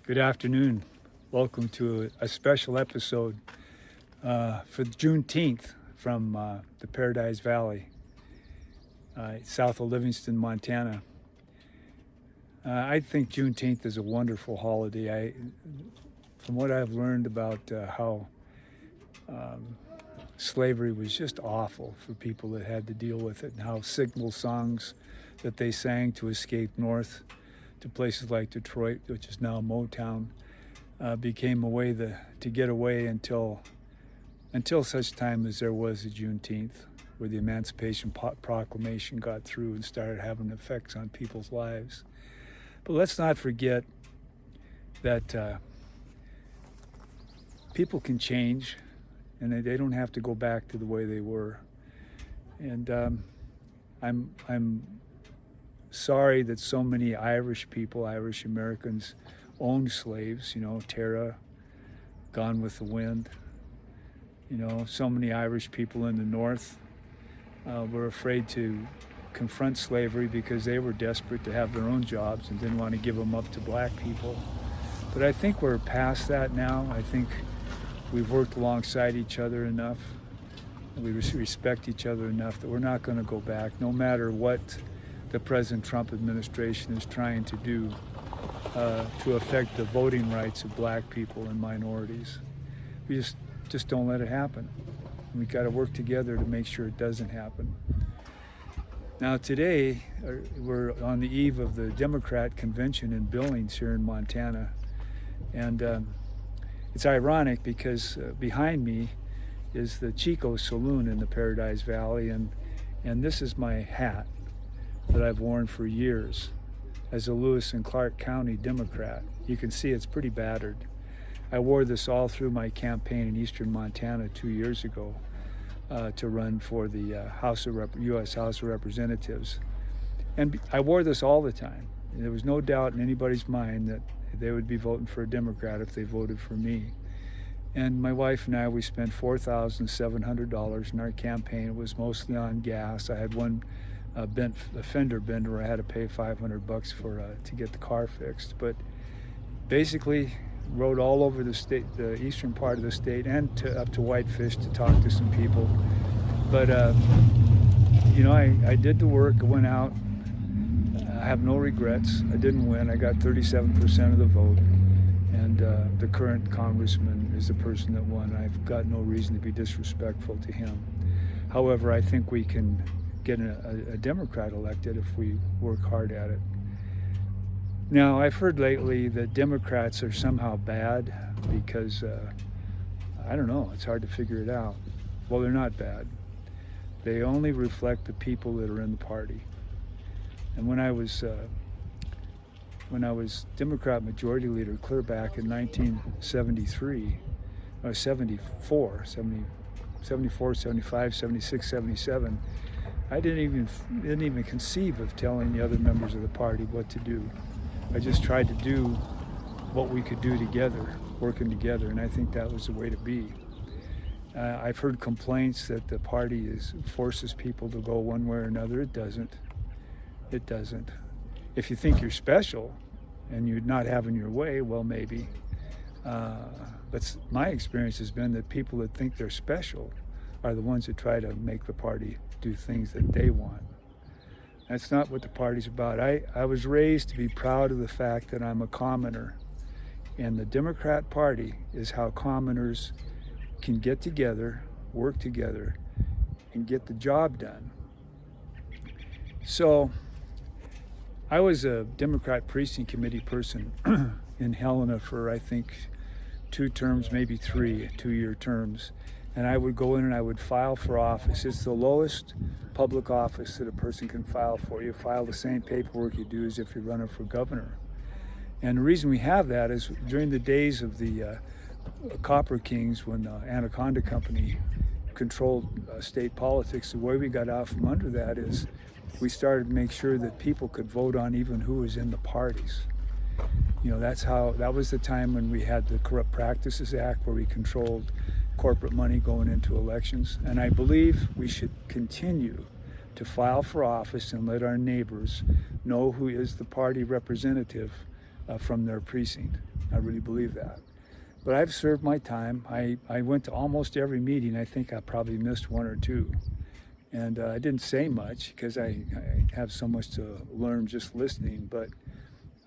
Good afternoon. Welcome to a special episode for Juneteenth from the Paradise Valley, south of Livingston, Montana. I think Juneteenth is a wonderful holiday. From what I've learned about how slavery was just awful for people that had to deal with it, and how signal songs that they sang to escape north to places like Detroit, which is now Motown, became a way to get away until such time as there was a Juneteenth, where the Emancipation Proclamation got through and started having effects on people's lives. But let's not forget that people can change, and they don't have to go back to the way they were. And I'm sorry that so many Irish people, Irish Americans, owned slaves. Tara, Gone with the Wind. So many Irish people in the North were afraid to confront slavery because they were desperate to have their own jobs and didn't want to give them up to black people. But I think we're past that now. I think we've worked alongside each other enough, and we respect each other enough that we're not going to go back, no matter what the President Trump administration is trying to do to affect the voting rights of black people and minorities. We just don't let it happen. We got to work together to make sure it doesn't happen. Now today, we're on the eve of the Democrat convention in Billings here in Montana. And it's ironic because behind me is the Chico Saloon in the Paradise Valley, and this is my hat that I've worn for years as a Lewis and Clark County Democrat. You can see it's pretty battered. I wore this all through my campaign in eastern Montana 2 years ago to run for the U.S. House of Representatives. And I wore this all the time. There was no doubt in anybody's mind that they would be voting for a Democrat if they voted for me. And my wife and I, we spent $4,700 in our campaign. It was mostly on gas. I had one a fender bender where I had to pay $500 for to get the car fixed. But basically rode all over the state, the eastern part of the state, and up to Whitefish to talk to some people. But I did the work. I went out. I have no regrets. I didn't win. I got 37% of the vote, and the current congressman is the person that won. I've got no reason to be disrespectful to him. However, I think we can get a Democrat elected if we work hard at it. Now, I've heard lately that Democrats are somehow bad because, I don't know, it's hard to figure it out. Well, they're not bad. They only reflect the people that are in the party. And when I was Democrat Majority Leader clear back in 1973, or 74, 75, 76, 77, I didn't even conceive of telling the other members of the party what to do. I just tried to do what we could do together, working together, and I think that was the way to be. I've heard complaints that the party forces people to go one way or another. It doesn't. It doesn't. If you think you're special and you're not having your way, well, maybe. But my experience has been that people that think they're special are the ones that try to make the party do things that they want. That's not what the party's about. I was raised to be proud of the fact that I'm a commoner, and the Democrat Party is how commoners can get together, work together, and get the job done. So I was a Democrat precinct committee person in Helena for, I think, 2 terms, maybe 3 2-year terms. And I would go in and I would file for office. It's the lowest public office that a person can file for. You file the same paperwork you do as if you're running for governor. And the reason we have that is during the days of the Copper Kings, when the Anaconda Company controlled state politics, the way we got out from under that is we started to make sure that people could vote on even who was in the parties. That was the time when we had the Corrupt Practices Act, where we controlled corporate money going into elections. And I believe we should continue to file for office and let our neighbors know who is the party representative from their precinct. I really believe that. But I've served my time. I went to almost every meeting. I think I probably missed one or two. And I didn't say much because I have so much to learn just listening. But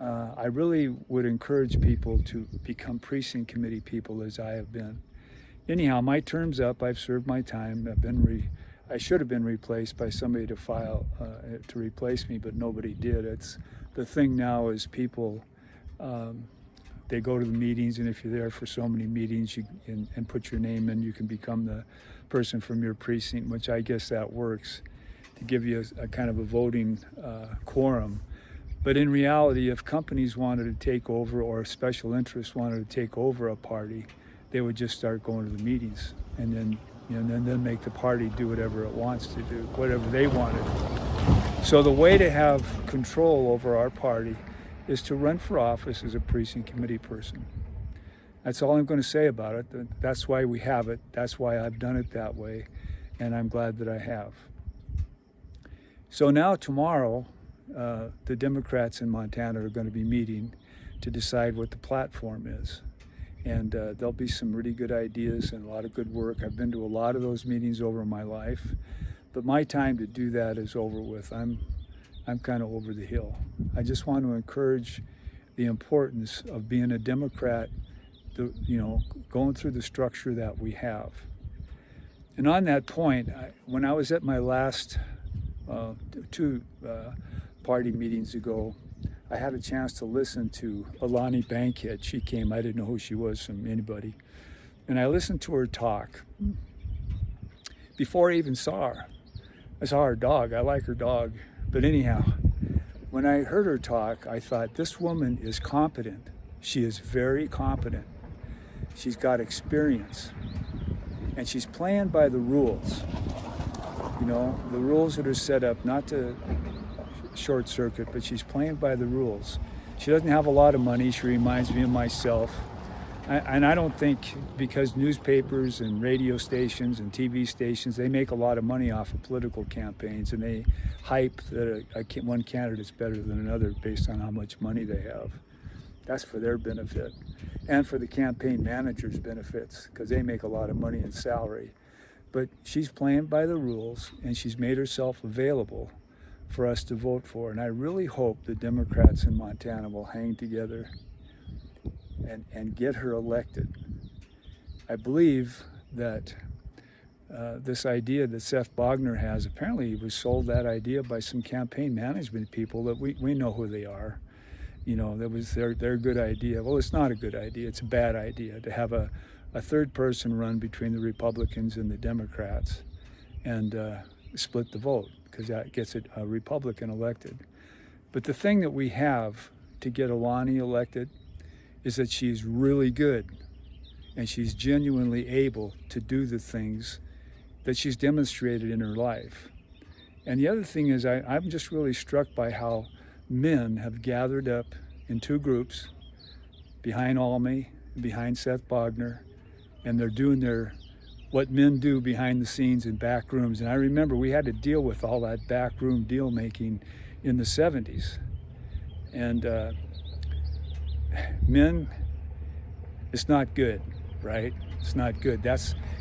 I really would encourage people to become precinct committee people as I have been. Anyhow, my term's up. I've served my time. I should have been replaced by somebody to replace me, but nobody did. The thing now is people, they go to the meetings, and if you're there for so many meetings and put your name in, you can become the person from your precinct, which I guess that works to give you a kind of a voting quorum. But in reality, if companies wanted to take over or special interests wanted to take over a party, they would just start going to the meetings and then make the party do whatever it wants to do, whatever they wanted. So the way to have control over our party is to run for office as a precinct committee person. That's all I'm going to say about it. That's why we have it. That's why I've done it that way, and I'm glad that I have. So now tomorrow, the Democrats in Montana are going to be meeting to decide what the platform is. And there'll be some really good ideas and a lot of good work. I've been to a lot of those meetings over my life, but my time to do that is over with. I'm kind of over the hill. I just want to encourage the importance of being a Democrat, going through the structure that we have. And on that point, when I was at my last two party meetings ago, I had a chance to listen to Alani Bankhead. She came, I didn't know who she was from anybody. And I listened to her talk before I even saw her. I saw her dog, I like her dog. But anyhow, when I heard her talk, I thought, this woman is competent. She is very competent. She's got experience. And she's playing by the rules. The rules that are set up, not to short circuit, but she's playing by the rules. She doesn't have a lot of money. She reminds me of myself. And I don't think, because newspapers and radio stations and TV stations, they make a lot of money off of political campaigns, and they hype that one candidate's better than another based on how much money they have. That's for their benefit, and for the campaign manager's benefits, because they make a lot of money in salary. But she's playing by the rules, and she's made herself available for us to vote for. And I really hope the Democrats in Montana will hang together and get her elected. I believe that this idea that Seth Bogner has, apparently he was sold that idea by some campaign management people that we know who they are. That was their good idea. Well, it's not a good idea. It's a bad idea to have a third person run between the Republicans and the Democrats and split the vote, because that gets a Republican elected. But the thing that we have to get Alani elected is that she's really good and she's genuinely able to do the things that she's demonstrated in her life. And the other thing is I'm just really struck by how men have gathered up in two groups behind Almi, behind Seth Bogner, and they're doing what men do behind the scenes in back rooms. And I remember we had to deal with all that backroom deal making in the 70s. And men, it's not good, right? It's not good.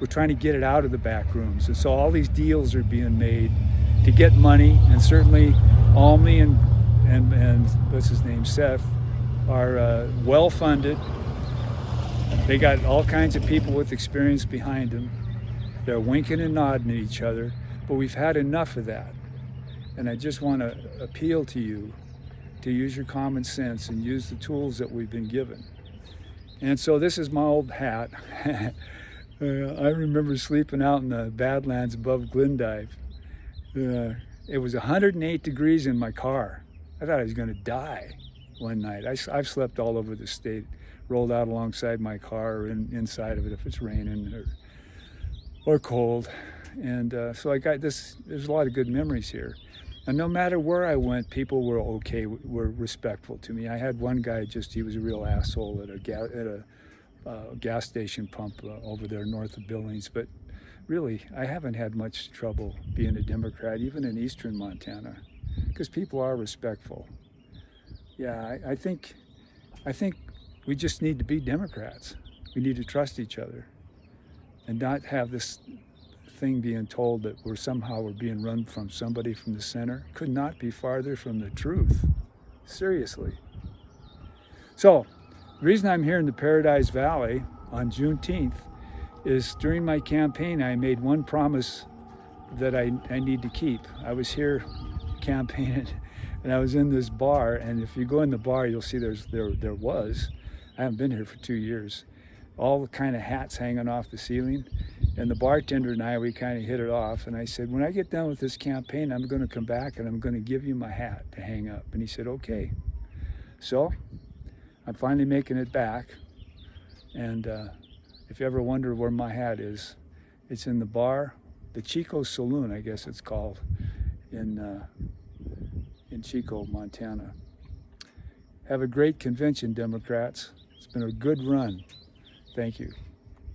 We're trying to get it out of the back rooms. And so all these deals are being made to get money, and certainly Almi and what's his name, Seth, are well funded. They got all kinds of people with experience behind them. They're winking and nodding at each other, but we've had enough of that. And I just want to appeal to you to use your common sense and use the tools that we've been given. And so this is my old hat. I remember sleeping out in the Badlands above Glendive. It was 108 degrees in my car. I thought I was going to die one night. I've slept all over the state, rolled out alongside my car or inside of it if it's raining or cold. And so I got this, there's a lot of good memories here. And no matter where I went, people were were respectful to me. I had one guy, he was a real asshole at a gas station pump over there north of Billings. But really, I haven't had much trouble being a Democrat, even in eastern Montana, because people are respectful. Yeah, I think I think we just need to be Democrats. We need to trust each other and not have this thing being told that we're being run from somebody from the center. Could not be farther from the truth. Seriously. So, the reason I'm here in the Paradise Valley on Juneteenth is during my campaign I made one promise that I need to keep. I was here campaigning and I was in this bar, and if you go in the bar you'll see there was, I haven't been here for 2 years, all the kind of hats hanging off the ceiling. And the bartender and I, we kind of hit it off. And I said, when I get done with this campaign, I'm going to come back and I'm going to give you my hat to hang up. And he said, okay. So I'm finally making it back. And if you ever wonder where my hat is, it's in the bar, the Chico Saloon, I guess it's called, in Chico, Montana. Have a great convention, Democrats. It's been a good run. Thank you.